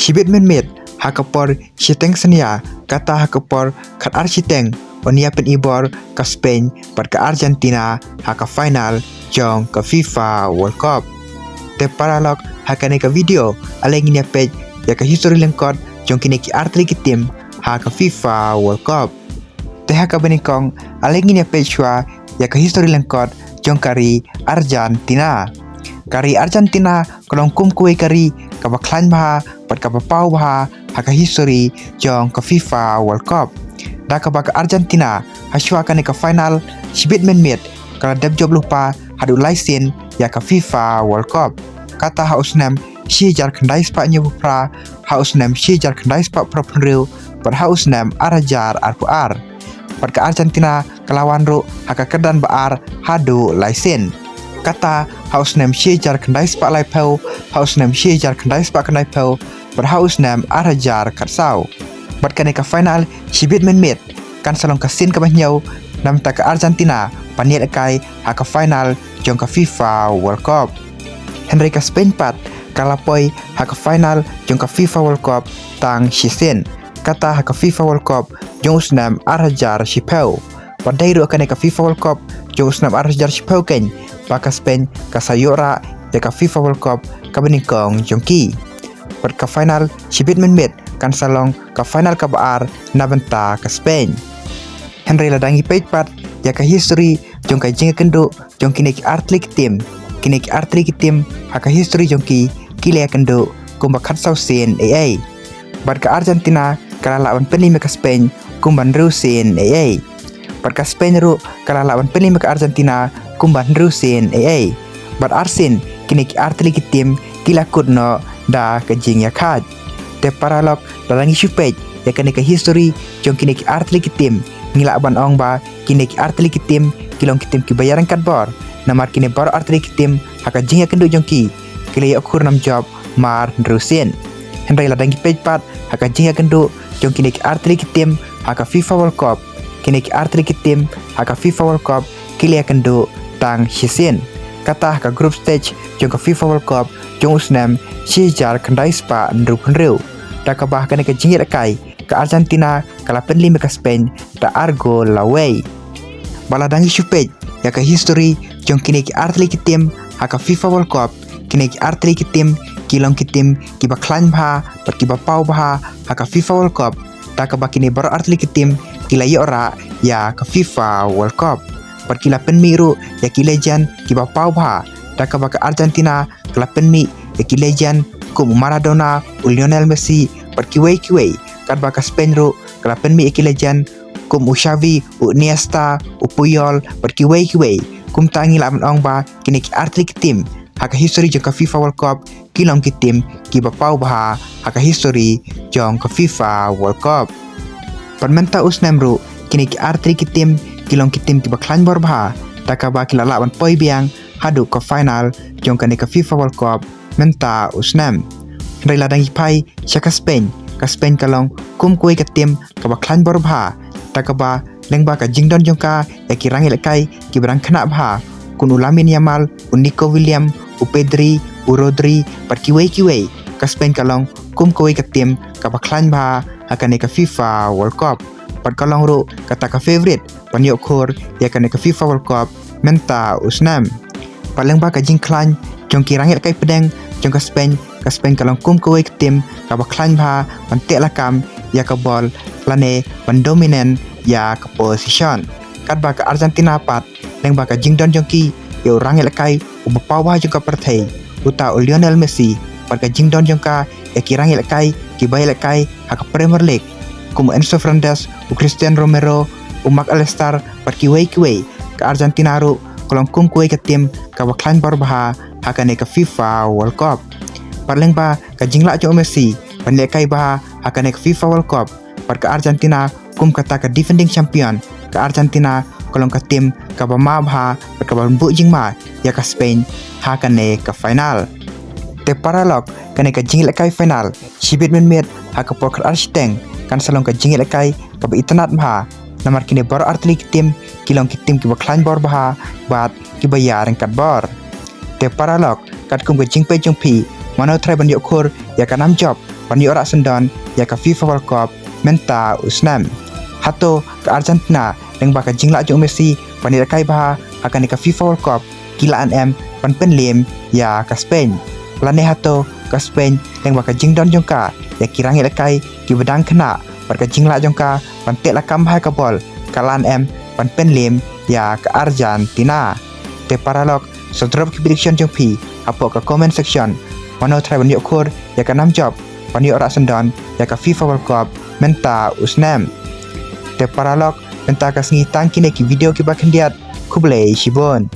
shibit menmit hakapor shiteng synnia kata hakapor kat shiteng onia pen ibor ka Spain pat ka Argentina haka final jong ka FIFA World Cup. Te paralog hakane ka video alengin ya page ya ka history lynkot jong kine ki artri ki tim haka FIFA World Cup. Te haka benikong alengin ya page wa ya ka history lynkot jong kari Argentina. Kari Argentina kolong kum kue kari kabaklan baha pat kabapau baha haka history jong ka FIFA World Cup. Da kabak Argentina haswa kane ka final shibit menmit kala deb job lupa hadu laisin ya ka FIFA World Cup. Kata hausnam shi jar kandai spa nyubupra hausnam shi jar kandai spa propenriu pat hausnam arajar arpuar. Pat ka Argentina kalawan ru haka kedan baar hadu laisin. Kata hausnam shi jar kandai spa laipau hausnam shi jar kandai spa kandai pau pat hausnam arajar katsau. Bat kane ka final shibit menmit kan salong kasin ka bahnyau nam ta ka Argentina paniat kai haka final jong ka FIFA World Cup. Henry ka Spain pat kalapoi haka final jong ka FIFA World Cup tang shisen kata haka FIFA World Cup jong usnam arajar shipau. Padai ru kane ka FIFA World Cup jong usnam arajar shipau ken baka Spain ka sayora ya ka FIFA World Cup ka benikong jongki. Pat ka final shibit menmit kan salong ka final ka baar nabenta ka Spain. Henry ladangi page pat ya ka history jong ka jing kendo jong kine ki artli ki tim haka history jong ki kile kendo kumba khatsau sen ai. Bat ka Argentina kala lawan penlima ka Spain kumban ru sen ai. Bat ka Spain ru kala lawan penlima ka Argentina kumban ru sen ai. Bat arsin kine ki artli ki tim kila kudno da ka jing ya khat. Te paralog dalangi shupej ya kane ka history jong kine ki artli ki tim ngila ban ong ba kine ki artli ki tim kilong ki tim ki bayaran kat bor namar kine bor artli ki tim haka jing ya kendo jong ki kile ya kur nam job mar drusin. Henry ladangi page pat haka jing ya kendo jong kine ki artli ki tim haka FIFA World Cup kine ki artli ki tim haka FIFA World Cup kile ya kendo tang shisin. Kata haka group stage jong ka FIFA World Cup jong usnam shijar kandai spa ndrupunriu. Da kabah kane ka jing ialehkai ka Argentina kala penlima ka Spain da argo laway. Baladangi shupej ya ka history jong kine ki artli ki tim haka FIFA World Cup kine ki artli ki tim kilong ki tim ki baklan baha pat ki bapau baha haka FIFA World Cup. Da kabah kine baru artli ki tim kila yora ya ka FIFA World Cup. Pat kila penmiru ya ki legend ki bapau baha. Da kabah ka Argentina kala penmi ya ki legend kum Maradona Lionel Messi pat ki wei kat baka Spain ru kala penmi ki legend kum Xavi Iniesta Puyol pat ki wei kum tangi laman ong ba kini ki artli ki tim haka history jong ka FIFA World Cup kilong ki tim ki bapau baha haka history jong ka FIFA World Cup. Pat menta usnam ru kini ki artli ki tim kilong ki tim ki baklan bor baha taka ba kila lawan poi biang hadu ka final jong kani ka FIFA World Cup menta usnam. Henry ladangi pai syaka Spain ka Spain kalong kum kue ka tim ka baklan bor baha taka ba lengba ka jingdon jong ka ya ki ialehkai ki berang kena baha kun ulamin yamal Nico William Pedri Rodri pat ki wei ka Spain kalong kum kue ka tim ka baklan baha hakane ka FIFA World Cup. Pat kalong ru kata ka favorite panyok khor ya kane ka FIFA World Cup menta usnam. Palengba ka jing klan jong ki ialehkai pedeng jong ka Spain kalong kum kue ka tim ka baklan baha pantek lakam ya ka bol lane pendominan ya ka position. Kat ba ka Argentina pat lengba ka jingdon jong ki ya ialehkai bapau baha jong ka perthei uta Lionel Messi pat ka jingdon jong ka ya ki ialehkai ki ialehkai haka Premier League kum Enzo Fernandez Cristiano Romero Mark Alestar pat ki wei ka Argentina ru kolong kum kue ka tim ka baklan bor baha hakane ka FIFA World Cup. Parleng ba ka jingla jong Messi ialehkai baha hakane ka FIFA World Cup pat ka Argentina kum kata ka defending champion ka Argentina kolong ka tim ka bama baha pat ka bambu jingma ya ka Spain hakane ka final. Te paralog kane ka jing ialehkai final shibit menmit haka por ka shiteng kan salong ka jing ialehkai ka itynnad baha namar kine bor artli ki tim kilong ki tim ki baklan bor baha bat ki bayaran kat bor. Te paralog kat kum ka jing pe jong pi mano trai ban yok khor ya ka nam job pani ora sendon ya ka FIFA World Cup menta usnam. Hato ke Argentina deng baka jingla jong Messi pani rakai baha akan ka FIFA World Cup kilaan pan penlim ya ka Spain. Lane hato ka Spain deng baka jingdon jongka ya kirangi lekai ki bedang kena bar ka jingla jongka pan tek lakam bahai ka bol kalan pan penlim ya ka Argentina. Te paralog so drop ki prediction jong pi apo ka comment section. Mano try ban yokur ya ka nam job pani ora sendon ya ka FIFA World Cup menta usnam. Te paralog menta ka sengi tang kine ki video ki bakendiat kublai shibon.